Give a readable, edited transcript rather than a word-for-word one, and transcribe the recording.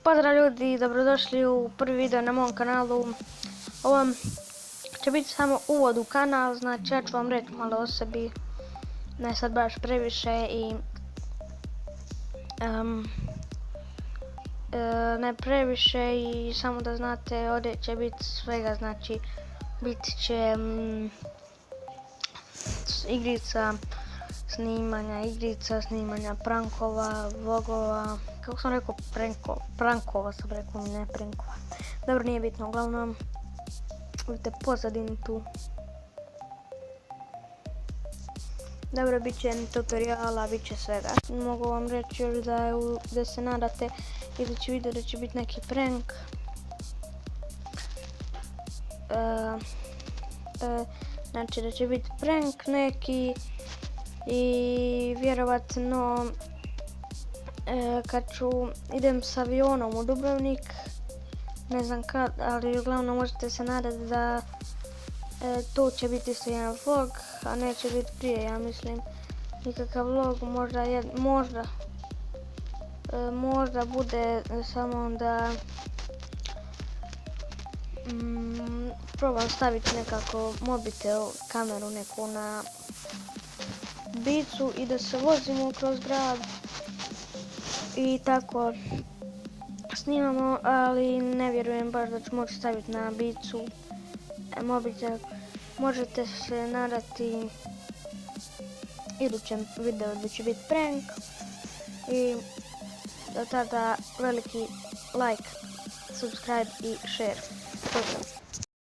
Pozdrav ljudi, dobrodošli u prvi video na mom kanalu. Ovo će biti samo uvod u kanal, znači ja ću vam reći malo o sebi, ne sad baš previše i ne previše i samo da znate ovdje će biti svega, znači biti će igrica snimanja prankova, vlogova, kako sam rekao, prankova sam rekao, ne prankova. Dobro, nije bitno, uglavnom vidite pozadinu tu. Dobro, bit će tutoriala, bit će svega. Mogu vam reći još da se nadate idući video da će biti neki prank. Znači da će biti prank neki i vjerovatno kad idem s avionom u Dubrovnik, ne znam kad, ali uglavnom možete se nadati da to će biti isto jedan vlog, a neće biti prije, ja mislim, nikakav vlog, možda bude samo da probam staviti nekako mobitel, kameru neku na bicu i da se vozimo kroz grad i tako snimamo, ali ne vjerujem baš da ću moći staviti na bicu mobitel. Možete se nadati idućem videu da će biti prank i do tada veliki like, subscribe i share. Pozdrav!